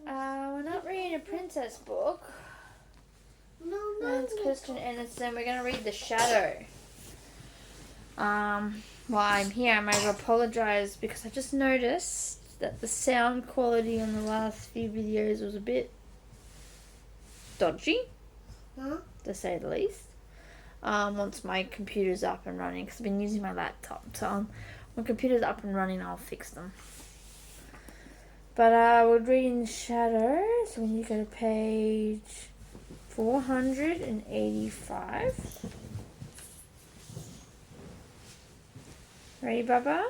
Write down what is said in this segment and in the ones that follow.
We're not reading a princess book. Hans Christian Andersen. We're going to read The Shadow. While I'm here, I might apologize because I just noticed that the sound quality on the last few videos was a bit dodgy, to say the least. Once my computer's up and running, because I've been using my laptop, so when computer's up and running, I'll fix them. But we're reading Shadow, so when you go to page 485. Ready, Baba?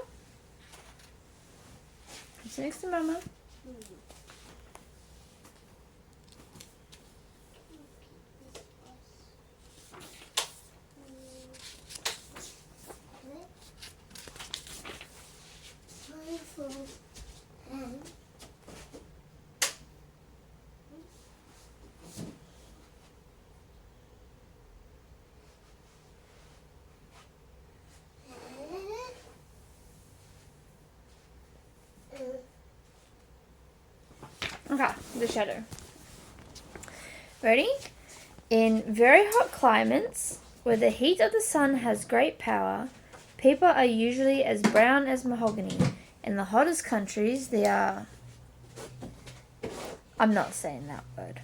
It's next to Mama. Okay, The Shadow. Ready? In very hot climates, where the heat of the sun has great power, people are usually as brown as mahogany. In the hottest countries, they are... I'm not saying that word.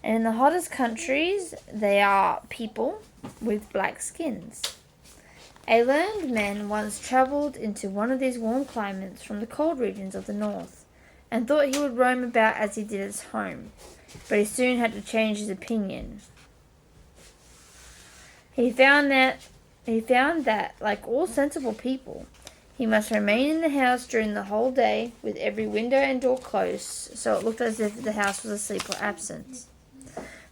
And in the hottest countries, they are people with black skins. A learned man once travelled into one of these warm climates from the cold regions of the north, and thought he would roam about as he did at home, but he soon had to change his opinion. He found that, like all sensible people, he must remain in the house during the whole day, with every window and door closed, so it looked as if the house was asleep or absent.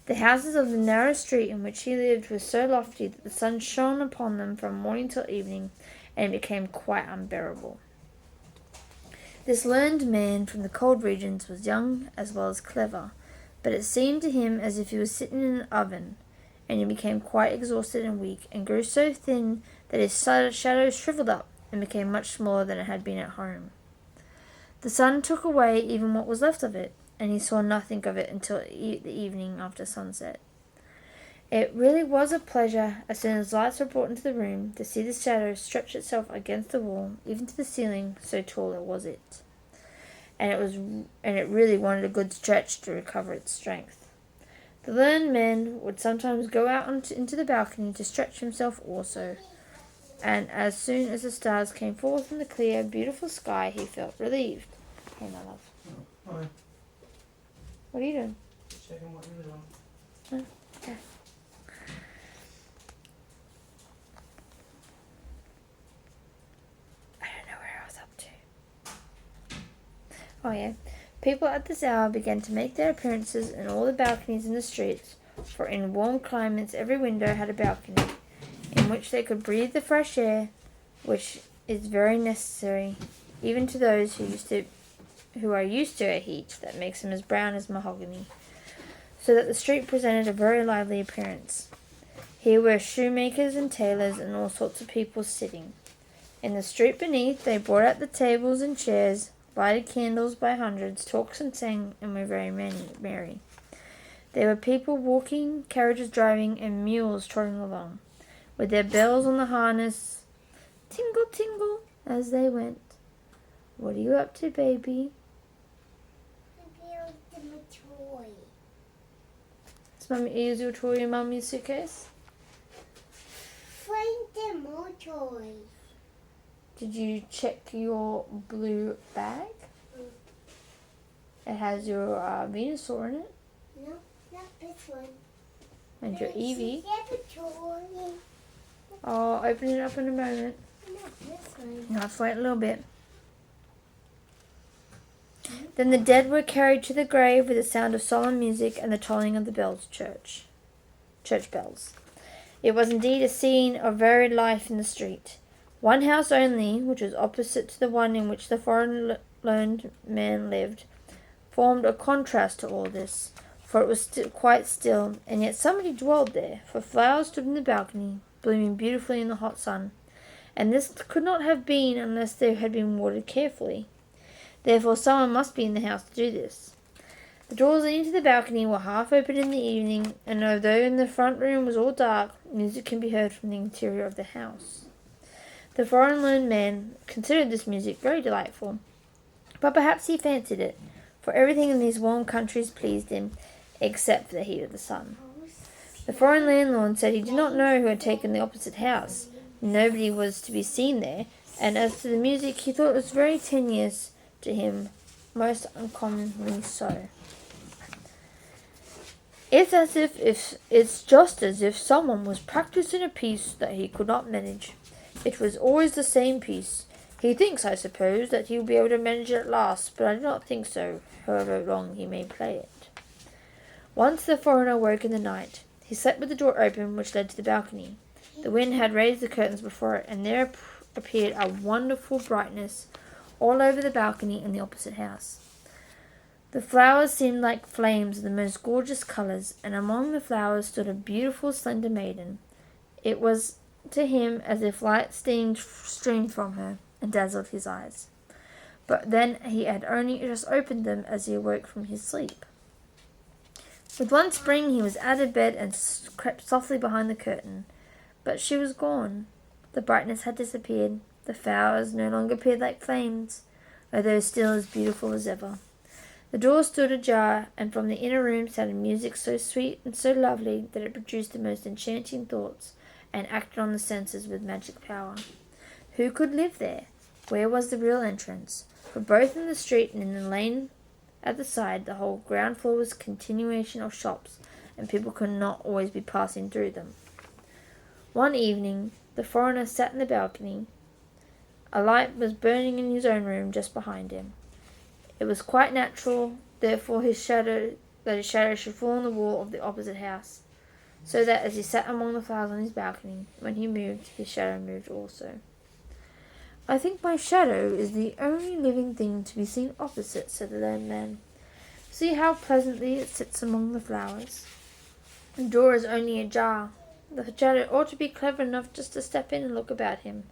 The houses of the narrow street in which he lived were so lofty that the sun shone upon them from morning till evening, and it became quite unbearable. This learned man from the cold regions was young as well as clever, but it seemed to him as if he was sitting in an oven, and he became quite exhausted and weak, and grew so thin that his shadow shriveled up and became much smaller than it had been at home. The sun took away even what was left of it, and he saw nothing of it until the evening after sunset. It really was a pleasure, as soon as lights were brought into the room, to see the shadow stretch itself against the wall, even to the ceiling, so tall was it. And it really wanted a good stretch to recover its strength. The learned man would sometimes go out into the balcony to stretch himself also, and as soon as the stars came forth in the clear, beautiful sky, he felt relieved. Hey, my love. Hi. What are you doing? Checking what you're doing. Okay. I don't know where I was up to. Oh yeah. People at this hour began to make their appearances in all the balconies in the streets, for in warm climates every window had a balcony, in which they could breathe the fresh air, which is very necessary, even to those who are used to a heat that makes them as brown as mahogany, so that the street presented a very lively appearance. Here were shoemakers and tailors and all sorts of people sitting. In the street beneath they brought out the tables and chairs, lighted candles by hundreds, talked and sang, and were very merry. There were people walking, carriages driving, and mules trotting along, with their bells on the harness, tingle, tingle, as they went. What are you up to, baby? Is Mummy use your toy in Mummy's suitcase? Find them more toys. Did you check your blue bag? It has your Venusaur in it. No, not this one. And your Eevee. Laboratory. I'll open it up in a moment. Not this one. Now let's wait a little bit. Then the dead were carried to the grave with the sound of solemn music and the tolling of the bells, church bells. It was indeed a scene of varied life in the street. One house only, which was opposite to the one in which the foreign learned man lived, formed a contrast to all this, for it was quite still, and yet somebody dwelled there, for flowers stood in the balcony, blooming beautifully in the hot sun, and this could not have been unless they had been watered carefully. Therefore someone must be in the house to do this. The doors leading to the balcony were half open in the evening, and although in the front room was all dark, music can be heard from the interior of the house. The foreign learned man considered this music very delightful, but perhaps he fancied it, for everything in these warm countries pleased him, except for the heat of the sun. The foreign landlord said he did not know who had taken the opposite house. Nobody was to be seen there, and as to the music, he thought it was very tenuous to him, most uncommonly so. It's just as if someone was practising a piece that he could not manage. It was always the same piece. He thinks, I suppose, that he will be able to manage it at last, but I do not think so, however long he may play it. Once the foreigner woke in the night. He slept with the door open, which led to the balcony. The wind had raised the curtains before it, and there appeared a wonderful brightness all over the balcony in the opposite house. The flowers seemed like flames of the most gorgeous colours, and among the flowers stood a beautiful, slender maiden. It was to him as if light streamed from her and dazzled his eyes. But then he had only just opened them as he awoke from his sleep. With one spring he was out of bed and crept softly behind the curtain. But she was gone. The brightness had disappeared. The flowers no longer appeared like flames, although still as beautiful as ever. The door stood ajar, and from the inner room sounded music so sweet and so lovely that it produced the most enchanting thoughts, and acted on the senses with magic power. Who could live there? Where was the real entrance? For both in the street and in the lane at the side, the whole ground floor was a continuation of shops, and people could not always be passing through them. One evening, the foreigner sat in the balcony. A light was burning in his own room just behind him. It was quite natural, therefore, his shadow should fall on the wall of the opposite house, so that as he sat among the flowers on his balcony, when he moved, his shadow moved also. I think my shadow is the only living thing to be seen opposite, said the learned man. See how pleasantly it sits among the flowers. The door is only ajar. The shadow ought to be clever enough just to step in and look about him,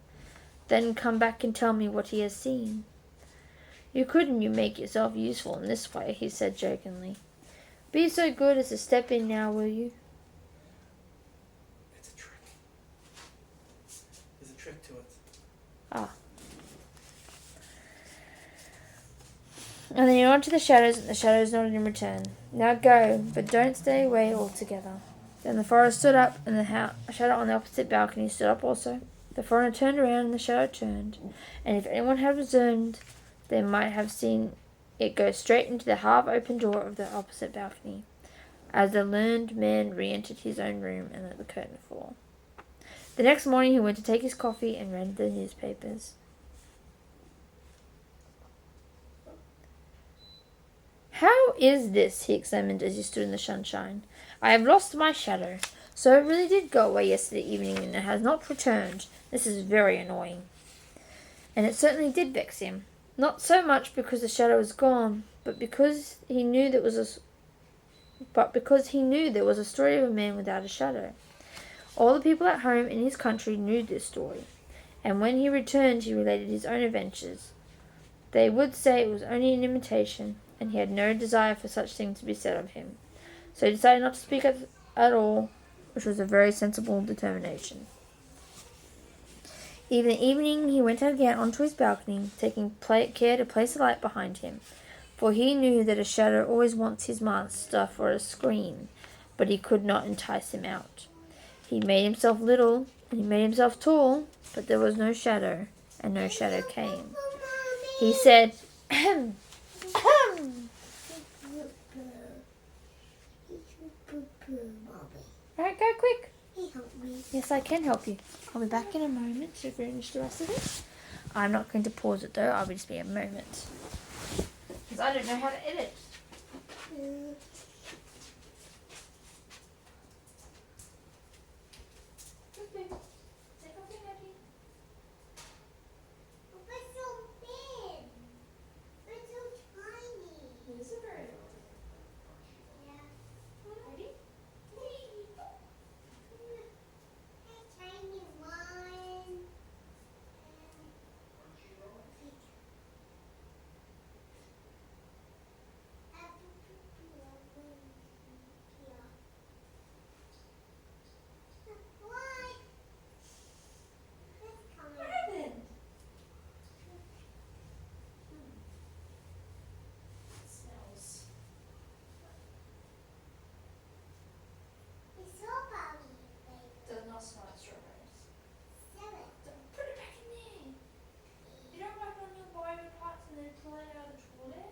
then come back and tell me what he has seen. Couldn't you make yourself useful in this way, he said jokingly. Be so good as to step in now, will you? It's a trick. There's a trick to it. Ah. And then he nodded to the shadows, and the shadows nodded in return. Now go, but don't stay away altogether. Then the forest stood up, and the shadow on the opposite balcony stood up also. The foreigner turned around, and the shadow turned, and if anyone had observed, they might have seen it go straight into the half-open door of the opposite balcony, as the learned man re-entered his own room and let the curtain fall. The next morning he went to take his coffee and read the newspapers. How is this? He exclaimed as he stood in the sunshine. I have lost my shadow. So it really did go away yesterday evening and it has not returned. This is very annoying. And it certainly did vex him. Not so much because the shadow was gone, but because he knew there was a story of a man without a shadow. All the people at home in his country knew this story, and when he returned he related his own adventures. They would say it was only an imitation, and he had no desire for such things to be said of him. So he decided not to speak at all, which was a very sensible determination. In the evening he went out again onto his balcony, taking care to place a light behind him, for he knew that a shadow always wants his master for a screen, but he could not entice him out. He made himself little, and he made himself tall, but there was no shadow, and no shadow came. He said, "Ahem, ahem." Alright, go quick. Yes, I can help you. I'll be back in a moment to finish the rest of it. I'm not going to pause it though, I'll just be a moment. Because I don't know how to edit. we pull it out of the toilet?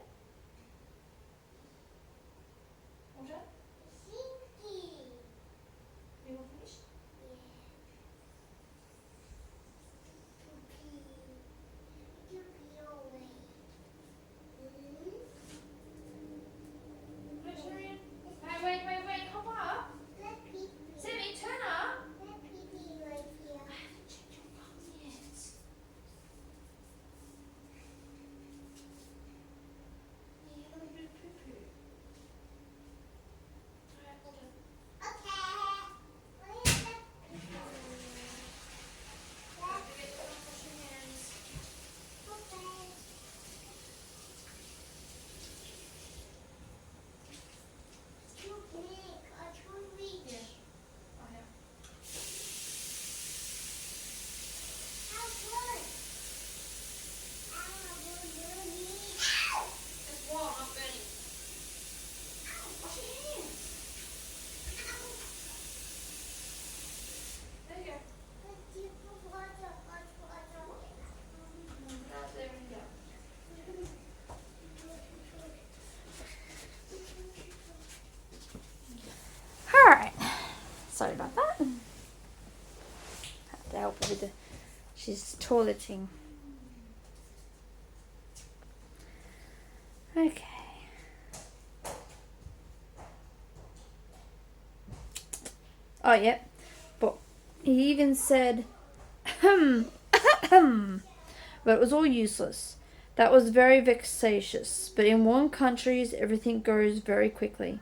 What's that? Stinky. You all finished? Wait, hop up. Sammy, turn up. I haven't checked your bum yet. Yeah, a little bit of poo-poo. Alright, hold on. Don't forget to wash your hands. Yeah. Oh, yeah. It's warm, not burning. Wash your hands. There you go. That's there and go. Alright. Sorry about that. Have to help her with the. She's toileting. Okay. Oh, yep. But he even said, but it was all useless. That was very vexatious. But in warm countries, everything goes very quickly.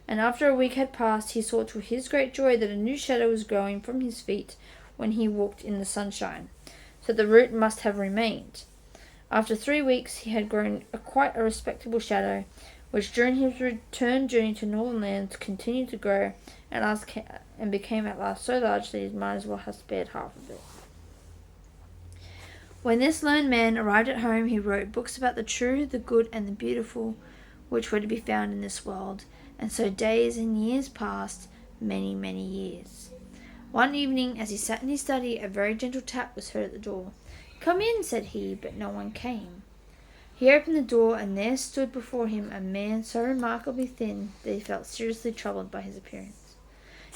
And after a week had passed, he saw to his great joy that a new shadow was growing from his feet when he walked in the sunshine. So the root must have remained. After 3 weeks, he had grown quite a respectable shadow, which during his return journey to northern lands continued to grow and became at last so large that he might as well have spared half of it. When this learned man arrived at home, he wrote books about the true, the good, and the beautiful, which were to be found in this world. And so days and years passed, many, many years. One evening, as he sat in his study, a very gentle tap was heard at the door. "Come in," said he, but no one came. He opened the door, and there stood before him a man so remarkably thin that he felt seriously troubled by his appearance.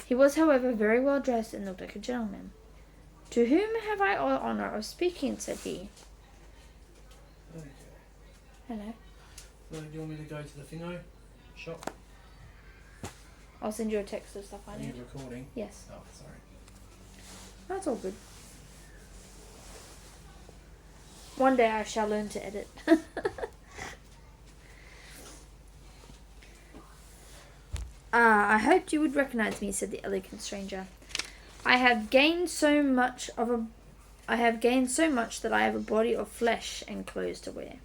He was, however, very well dressed and looked like a gentleman. "To whom have I the honour of speaking?" said he. Okay. Hello. So, do you want me to go to the thingo shop? I'll send you a text of stuff I Are need. you recording? Yes. Oh, sorry. That's all good. One day I shall learn to edit. I hoped you would recognize me," said the elegant stranger. I have gained so much that I have a body of flesh and clothes to wear.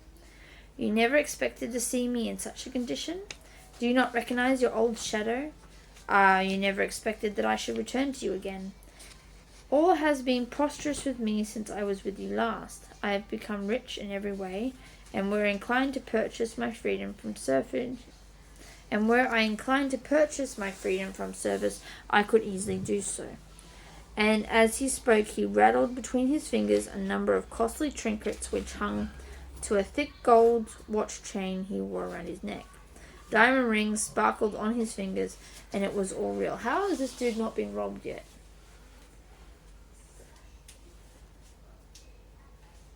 You never expected to see me in such a condition? Do you not recognize your old shadow? You never expected that I should return to you again. All has been prosperous with me since I was with you last. I have become rich in every way, and were I inclined to purchase my freedom from service, I could easily do so. And as he spoke, he rattled between his fingers a number of costly trinkets which hung to a thick gold watch chain he wore around his neck. Diamond rings sparkled on his fingers, and it was all real. How has this dude not been robbed yet?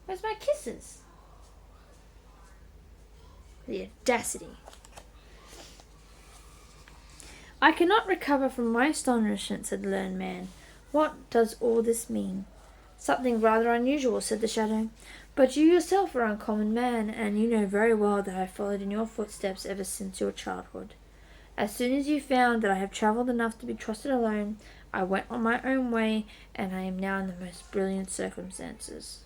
Where's my kisses? The audacity. I cannot recover from my astonishment, said the learned man. What does all this mean? Something rather unusual, said the shadow. But you yourself are an uncommon man, and you know very well that I have followed in your footsteps ever since your childhood. As soon as you found that I have travelled enough to be trusted alone, I went on my own way, and I am now in the most brilliant circumstances.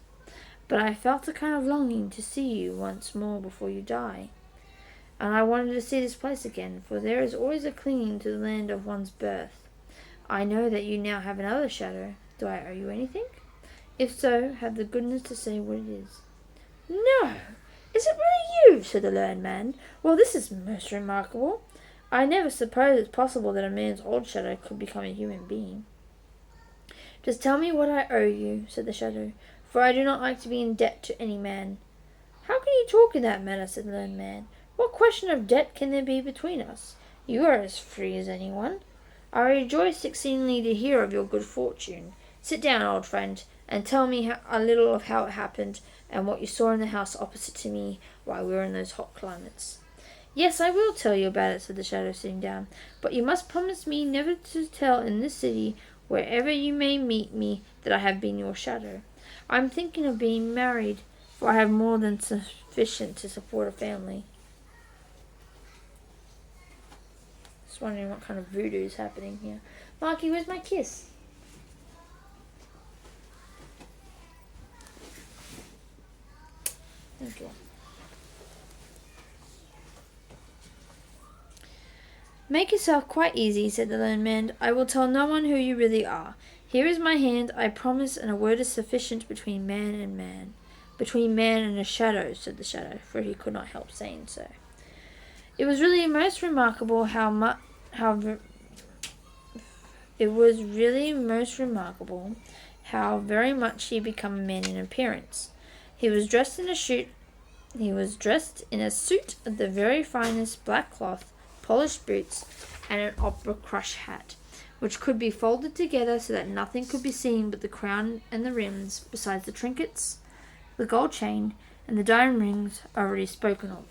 But I felt a kind of longing to see you once more before you die. And I wanted to see this place again, for there is always a clinging to the land of one's birth. I know that you now have another shadow. Do I owe you anything? If so, have the goodness to say what it is. No! Is it really you? Said the learned man. Well, this is most remarkable. I never supposed it's possible that a man's old shadow could become a human being. Just tell me what I owe you, said the shadow, for I do not like to be in debt to any man. How can you talk in that manner, said the learned man. What question of debt can there be between us? You are as free as anyone. I rejoice exceedingly to hear of your good fortune. Sit down, old friend, and tell me a little of how it happened, and what you saw in the house opposite to me while we were in those hot climates. Yes, I will tell you about it, said the shadow, sitting down, but you must promise me never to tell in this city, wherever you may meet me, that I have been your shadow. I am thinking of being married, for I have more than sufficient to support a family. Just wondering what kind of voodoo is happening here. Marky, where's my kiss? Thank you. Make yourself quite easy, said the learned man. I will tell no one who you really are. Here is my hand, I promise, and a word is sufficient between man and man. Between man and a shadow, said the shadow, for he could not help saying so. It was really most remarkable how very much he had become a man in appearance. He was dressed in a suit of the very finest black cloth, polished boots, and an opera crush hat, which could be folded together so that nothing could be seen but the crown and the rims, besides the trinkets, the gold chain, and the diamond rings already spoken of.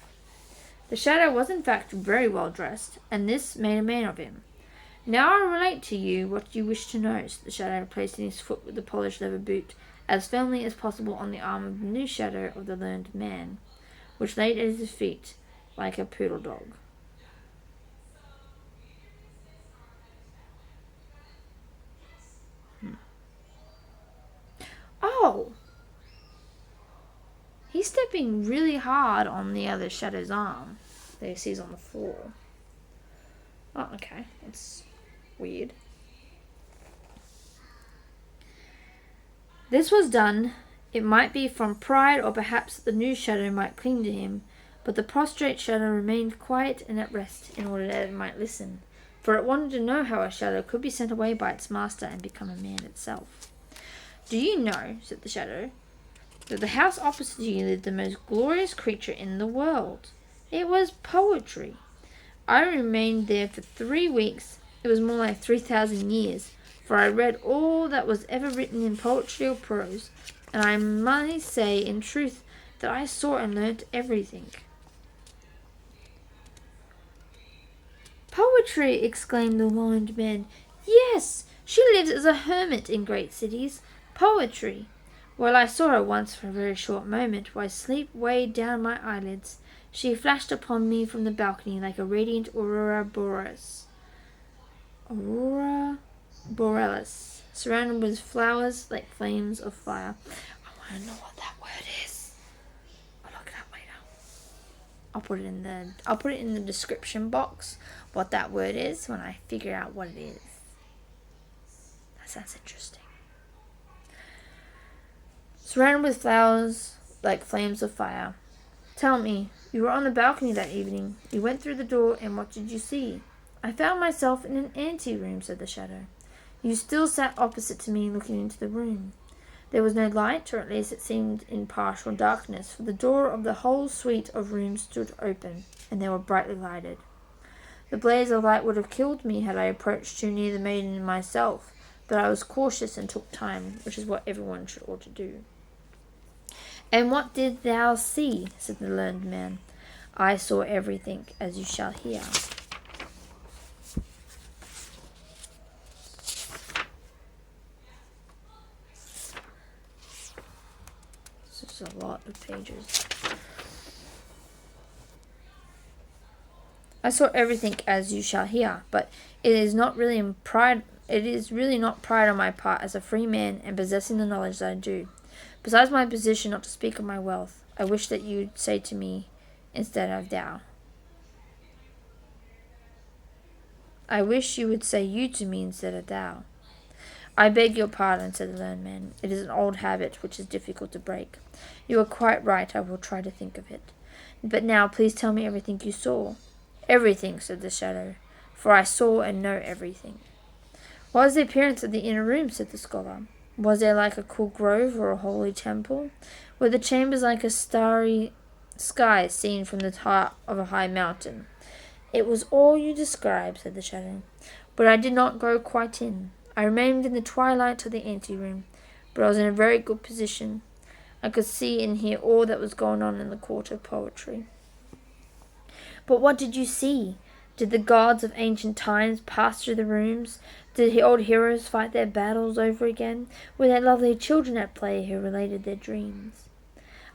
The shadow was in fact very well dressed, and this made a man of him. Now I will relate to you what you wish to know, said the shadow, placing his foot with the polished leather boot as firmly as possible on the arm of the new shadow of the learned man, which lay at his feet like a poodle dog. Oh! He's stepping really hard on the other shadow's arm that he sees on the floor. Oh, okay. That's weird. This was done, it might be from pride, or perhaps that the new shadow might cling to him, but the prostrate shadow remained quiet and at rest in order that it might listen, for it wanted to know how a shadow could be sent away by its master and become a man itself. Do you know, said the shadow, that the house opposite to you lived the most glorious creature in the world? It was poetry. I remained there for 3 weeks. It was more like 3,000 years, for I read all that was ever written in poetry or prose, and I may say in truth that I saw and learnt everything. Poetry, exclaimed the learned man. Yes, she lives as a hermit in great cities. Poetry. Well, I saw her once for a very short moment, while sleep weighed down my eyelids. She flashed upon me from the balcony like a radiant Aurora Borealis. Aurora Borealis, surrounded with flowers like flames of fire. I want to know what that word is. I'll look it up later. I'll put it in the description box what that word is when I figure out what it is. That sounds interesting. Surrounded with flowers like flames of fire. Tell me, you were on the balcony that evening. You went through the door, and what did you see? I found myself in an ante-room, said the shadow. You still sat opposite to me, looking into the room. There was no light, or at least it seemed in partial darkness, for the door of the whole suite of rooms stood open, and they were brightly lighted. The blaze of light would have killed me had I approached too near the maiden and myself, but I was cautious and took time, which is what everyone ought to do. And what did thou see? Said the learned man. I saw everything, as you shall hear. This is a lot of pages. I saw everything, as you shall hear, but it is really not pride on my part as a free man and possessing the knowledge that I do. Besides my position, not to speak of my wealth, I wish that you'd say to me instead of thou. I wish you would say you to me instead of thou. I beg your pardon, said the learned man. It is an old habit which is difficult to break. You are quite right, I will try to think of it. But now please tell me everything you saw. Everything, said the shadow, for I saw and know everything. What was the appearance of the inner room, said the scholar. Was there like a cool grove or a holy temple? Were the chambers like a starry sky seen from the top of a high mountain. It was all you described, said the shadow. But I did not go quite in. I remained in the twilight of the anteroom, but I was in a very good position. I could see and hear all that was going on in the court of poetry. But what did you see? Did the gods of ancient times pass through the rooms? Did the old heroes fight their battles over again? Were there lovely children at play who related their dreams?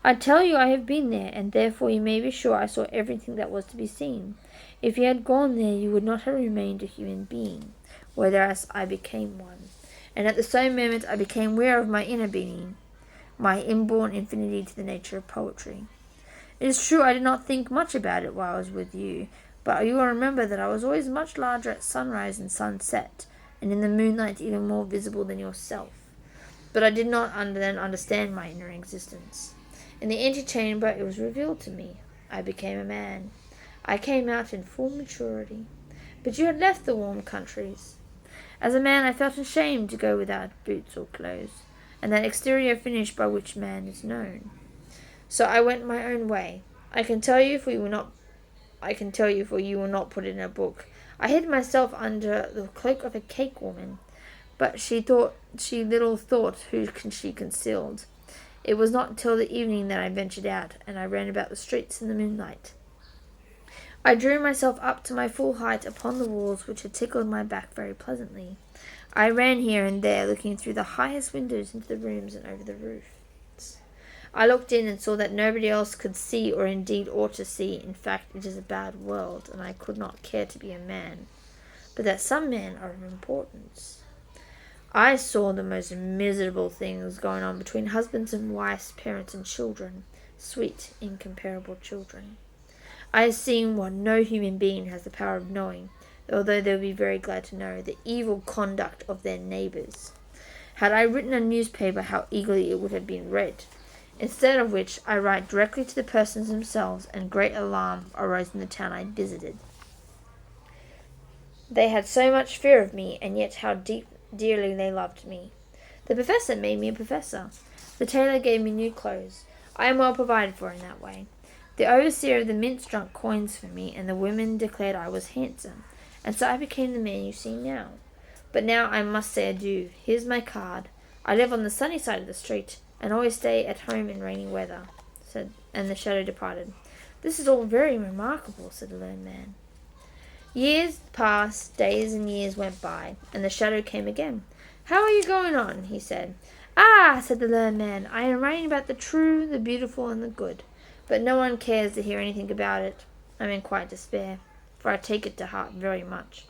I tell you I have been there, and therefore you may be sure I saw everything that was to be seen. If you had gone there, you would not have remained a human being, whereas I became one. And at the same moment I became aware of my inner being, my inborn infinity to the nature of poetry. It is true I did not think much about it while I was with you, but you will remember that I was always much larger at sunrise and sunset, and in the moonlight even more visible than yourself. But I did not then understand my inner existence. In the antechamber it was revealed to me. I became a man. I came out in full maturity. But you had left the warm countries. As a man I felt ashamed to go without boots or clothes, and that exterior finish by which man is known. So I went my own way. I can tell you for you will not put it in a book. I hid myself under the cloak of a cake woman, but she little thought who she concealed. It was not till the evening that I ventured out, and I ran about the streets in the moonlight. I drew myself up to my full height upon the walls, which had tickled my back very pleasantly. I ran here and there, looking through the highest windows into the rooms and over the roofs. I looked in and saw that nobody else could see, or indeed ought to see. In fact, it is a bad world, and I could not care to be a man, but that some men are of importance. I saw the most miserable things going on between husbands and wives, parents and children, sweet, incomparable children. I have seen what no human being has the power of knowing, although they would be very glad to know, the evil conduct of their neighbours. Had I written a newspaper, how eagerly it would have been read. Instead of which, I write directly to the persons themselves, and great alarm arose in the town I visited. They had so much fear of me, and yet how dearly they loved me. The professor made me a professor. The tailor gave me new clothes. I am well provided for in that way. The overseer of the mint struck coins for me, and the women declared I was handsome, and so I became the man you see now. But now I must say adieu. Here's my card. I live on the sunny side of the street, and always stay at home in rainy weather, and the shadow departed. This is all very remarkable, said the learned man. Years passed, days and years went by, and the shadow came again. How are you going on? He said. Ah, said the learned man, I am writing about the true, the beautiful, and the good, but no one cares to hear anything about it. I'm in quite despair, for I take it to heart very much.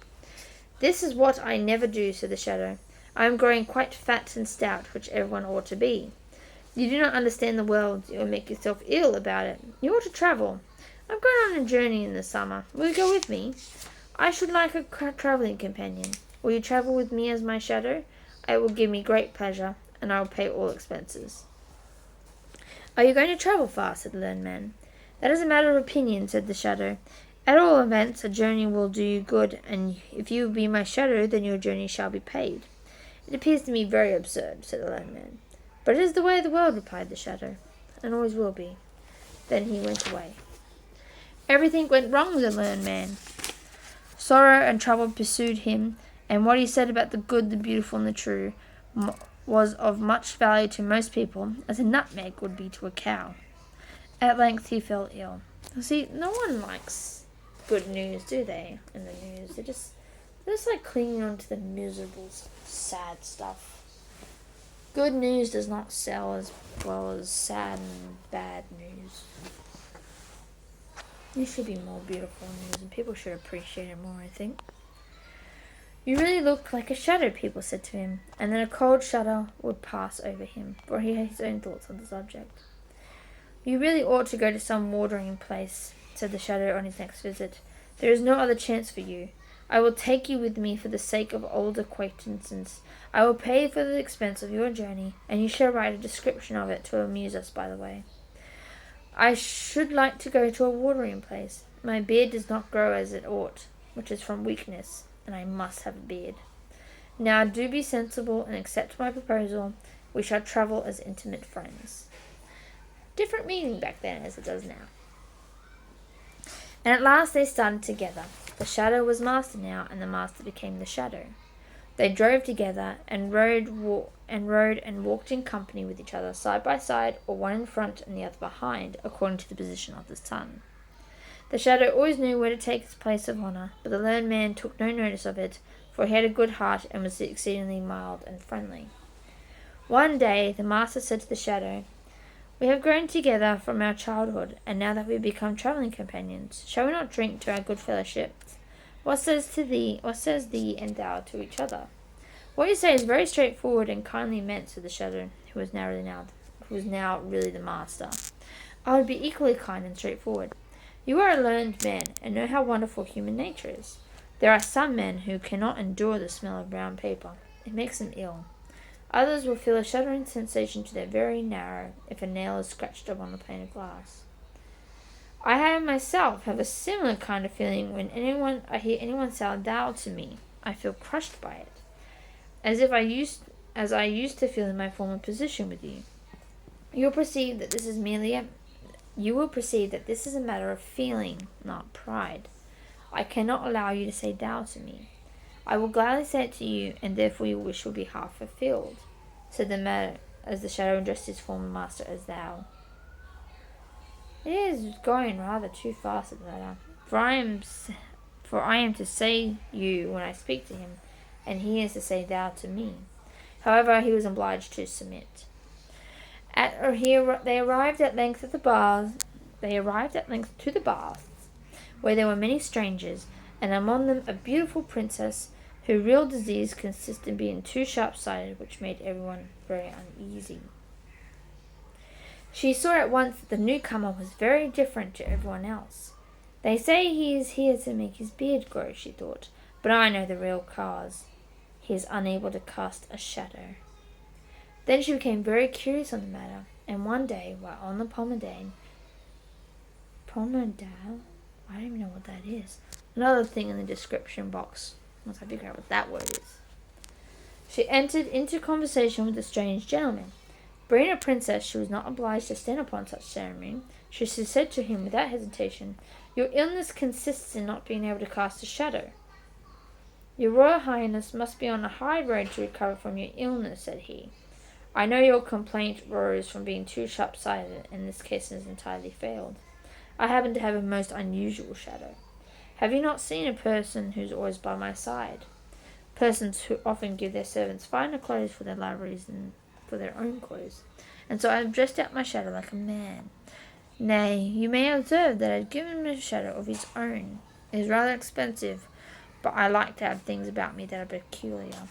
This is what I never do, said the shadow. I am growing quite fat and stout, which everyone ought to be. You do not understand the world. You will make yourself ill about it. You ought to travel. I'm going on a journey in the summer. Will you go with me? I should like a travelling companion. Will you travel with me as my shadow? It will give me great pleasure, and I will pay all expenses. Are you going to travel far? Said the learned man. That is a matter of opinion, said the shadow. At all events, a journey will do you good, and if you will be my shadow, then your journey shall be paid. It appears to me very absurd, said the learned man. But it is the way of the world, replied the shadow, and always will be. Then he went away. Everything went wrong with the learned man. Sorrow and trouble pursued him, and what he said about the good, the beautiful, and the true was of much value to most people, as a nutmeg would be to a cow. At length he fell ill. See, no one likes good news, do they, in the news? They're just like clinging on to the miserable, sad stuff. Good news does not sell as well as sad and bad news. There should be more beautiful news, and people should appreciate it more, I think. You really look like a shadow, people said to him, and then a cold shudder would pass over him, for he had his own thoughts on the subject. You really ought to go to some watering place, said the shadow on his next visit. There is no other chance for you. I will take you with me for the sake of old acquaintances. I will pay for the expense of your journey, and you shall write a description of it to amuse us by the way. I should like to go to a watering place. My beard does not grow as it ought, which is from weakness, and I must have a beard. Now do be sensible and accept my proposal. We shall travel as intimate friends. Different meaning back then as it does now. And at last they started together. The shadow was master now, and the master became the shadow. They drove together and rode and walked in company with each other, side by side, or one in front and the other behind, according to the position of the sun. The shadow always knew where to take its place of honour, but the learned man took no notice of it, for he had a good heart and was exceedingly mild and friendly. One day the master said to the shadow, "We have grown together from our childhood, and now that we have become travelling companions, shall we not drink to our good fellowship? What says thee and thou to each other?" "What you say is very straightforward and kindly meant," said the shadow, who was now really the master. "I would be equally kind and straightforward. You are a learned man, and know how wonderful human nature is. There are some men who cannot endure the smell of brown paper. It makes them ill. Others will feel a shuddering sensation to their very marrow if a nail is scratched upon a pane of glass. I myself have a similar kind of feeling when I hear anyone say thou to me. I feel crushed by it, as I used to feel in my former position with you. You will perceive that this is a matter of feeling, not pride. I cannot allow you to say thou to me. I will gladly say it to you, and therefore your wish will be half fulfilled," said the man, as the shadow addressed his former master as thou. "It is going rather too fast," said the latter, for I am to say you when I speak to him, and he is to say thou to me." However, he was obliged to submit. They arrived at length to the baths, where there were many strangers, and among them a beautiful princess, whose real disease consisted in being too sharp-sighted, which made everyone very uneasy. She saw at once that the newcomer was very different to everyone else. "They say he is here to make his beard grow," she thought, "but I know the real cause. He is unable to cast a shadow." Then she became very curious on the matter, and one day, while on the promenade, I don't even know what that is. Another thing in the description box, once I figure out what that word is. She entered into conversation with a strange gentleman. Being a princess, she was not obliged to stand upon such ceremony. She said to him without hesitation, "Your illness consists in not being able to cast a shadow." "Your Royal Highness must be on a high road to recover from your illness," said he. "I know your complaint arose from being too sharp-sighted, and this case has entirely failed. I happen to have a most unusual shadow. Have you not seen a person who is always by my side? Persons who often give their servants finer clothes for their liveries than for their own clothes, and so I have dressed out my shadow like a man. Nay, you may observe that I have given him a shadow of his own. It is rather expensive, but I like to have things about me that are peculiar."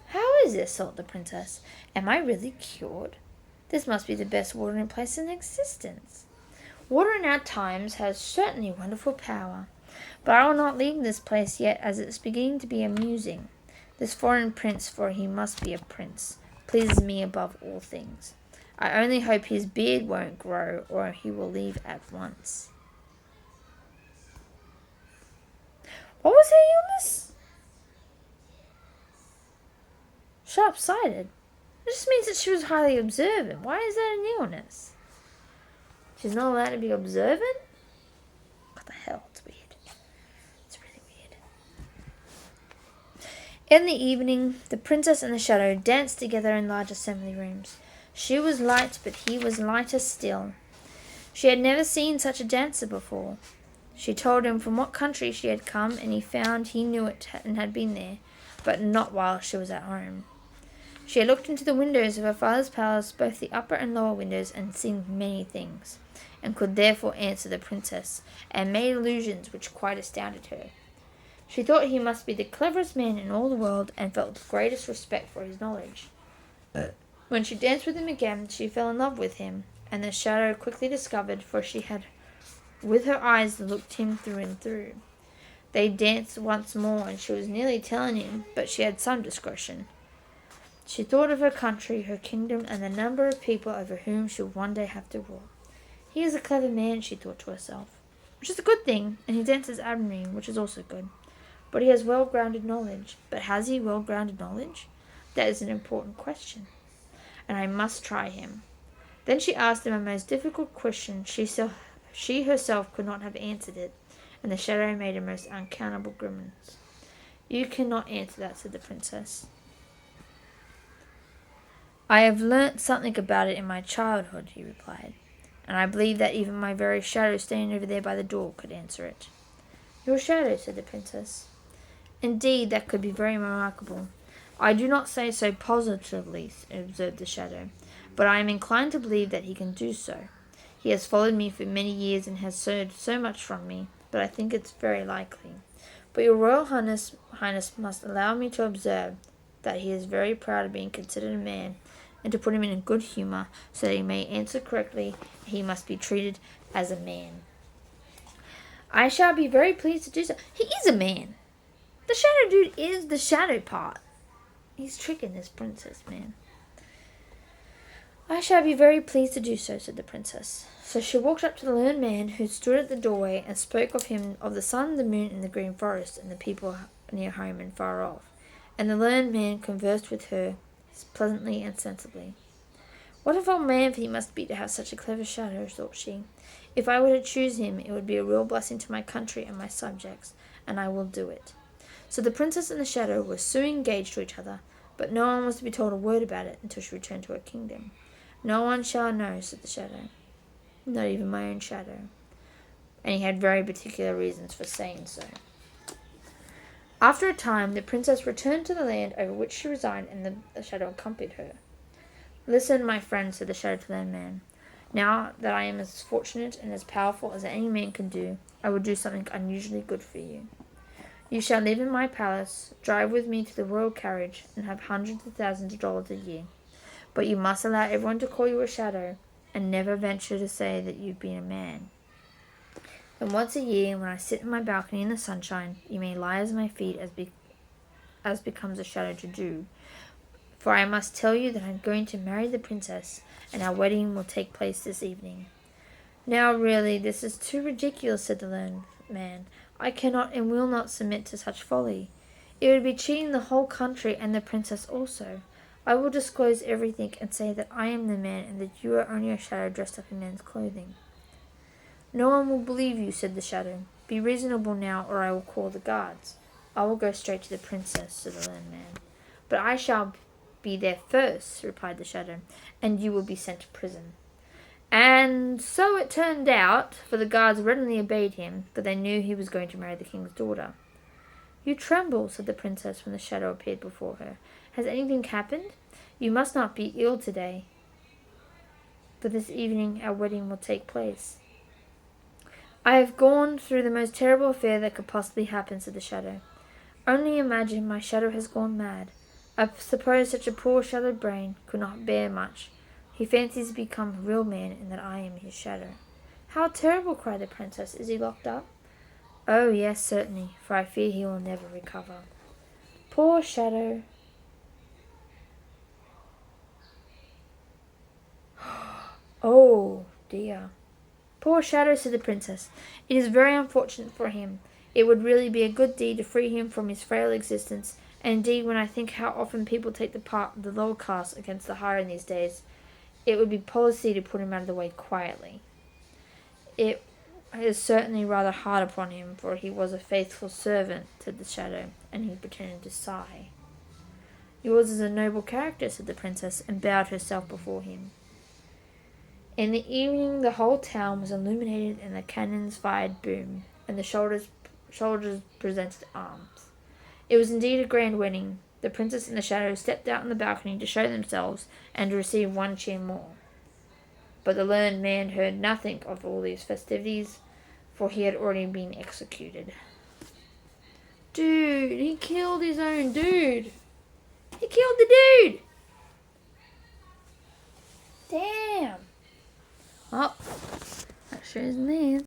"How is this?" thought the princess. "Am I really cured? This must be the best watering place in existence. Water in our times has certainly wonderful power, but I will not leave this place yet, as it is beginning to be amusing. This foreign prince, for he must be a prince, pleases me above all things. I only hope his beard won't grow, or he will leave at once." What was her illness? Sharp-sighted. It just means that she was highly observant. Why is that an illness? She's not allowed to be observant? What the hell? It's weird. It's really weird. In the evening, the princess and the shadow danced together in large assembly rooms. She was light, but he was lighter still. She had never seen such a dancer before. She told him from what country she had come, and he found he knew it and had been there, but not while she was at home. She had looked into the windows of her father's palace, both the upper and lower windows, and seen many things, and could therefore answer the princess, and made allusions which quite astounded her. She thought he must be the cleverest man in all the world, and felt the greatest respect for his knowledge. When she danced with him again, she fell in love with him, and the shadow quickly discovered, for she had with her eyes looked him through and through. They danced once more, and she was nearly telling him, but she had some discretion. She thought of her country, her kingdom, and the number of people over whom she would one day have to rule. He is a clever man, she thought to herself, which is a good thing, and he dances admirably, which is also good. But he has well-grounded knowledge. But has he well-grounded knowledge? That is an important question, and I must try him. Then she asked him a most difficult question she She herself could not have answered it, and the shadow made a most unaccountable grimace. "You cannot answer that," said the princess. "I have learnt something about it in my childhood," he replied, "and I believe that even my very shadow standing over there by the door could answer it." "Your shadow," said the princess. "Indeed, that could be very remarkable. I do not say so positively," observed the shadow, "but I am inclined to believe that he can do so. He has followed me for many years and has heard so much from me, but I think it's very likely. But your Royal Highness must allow me to observe that he is very proud of being considered a man, and to put him in a good humour so that he may answer correctly, he must be treated as a man." "I shall be very pleased to do so." He is a man. The shadow dude is the shadow part. He's tricking this princess, man. "I shall be very pleased to do so," said the princess. So she walked up to the learned man who stood at the doorway and spoke of him, of the sun, the moon, and the green forest, and the people near home and far off. And the learned man conversed with her pleasantly and sensibly. "What a fine man he must be to have such a clever shadow," thought she. "If I were to choose him, it would be a real blessing to my country and my subjects, and I will do it." So the princess and the shadow were soon engaged to each other, but no one was to be told a word about it until she returned to her kingdom. "No one shall know," said the shadow, "not even my own shadow." And he had very particular reasons for saying so. After a time, the princess returned to the land over which she resided, and the shadow accompanied her. "Listen, my friend," said the shadow to the learned man. "Now that I am as fortunate and as powerful as any man can do, I will do something unusually good for you. You shall live in my palace, drive with me to the royal carriage, and have hundreds of thousands of dollars a year. But you must allow everyone to call you a shadow, and never venture to say that you've been a man. And once a year, when I sit in my balcony in the sunshine, you may lie at my feet as becomes a shadow to do. For I must tell you that I am going to marry the princess, and our wedding will take place this evening." "Now really, this is too ridiculous," said the learned man. "I cannot and will not submit to such folly. It would be cheating the whole country and the princess also. I will disclose everything and say that I am the man and that you are only a shadow dressed up in man's clothing." "No one will believe you," said the shadow. "Be reasonable now, or I will call the guards." "I will go straight to the princess," said the learned man. "But I shall be there first," replied the shadow, "and you will be sent to prison." And so it turned out, for the guards readily obeyed him, but they knew he was going to marry the king's daughter. "You tremble," said the princess when the shadow appeared before her. "Has anything happened? You must not be ill today, but this evening our wedding will take place." "I have gone through the most terrible affair that could possibly happen," said the shadow. "Only imagine, my shadow has gone mad. I suppose such a poor shadowed brain could not bear much. He fancies to become a real man and that I am his shadow." "How terrible!" cried the princess. "Is he locked up?" "Oh, yes, certainly, for I fear he will never recover." "Poor shadow!" "Oh, dear." "Poor shadow," said the princess. "It is very unfortunate for him. It would really be a good deed to free him from his frail existence, and indeed when I think how often people take the part of the lower caste against the higher in these days, it would be policy to put him out of the way quietly. It is certainly rather hard upon him, for he was a faithful servant," said the shadow, and he pretended to sigh. "Yours is a noble character," said the princess, and bowed herself before him. In the evening the whole town was illuminated, and the cannons fired boom, and the soldiers presented arms. It was indeed a grand wedding. The princess and the shadow stepped out on the balcony to show themselves and to receive one cheer more. But the learned man heard nothing of all these festivities, for he had already been executed. Dude, he killed his own dude. He killed the dude. Damn. Oh, that shows me.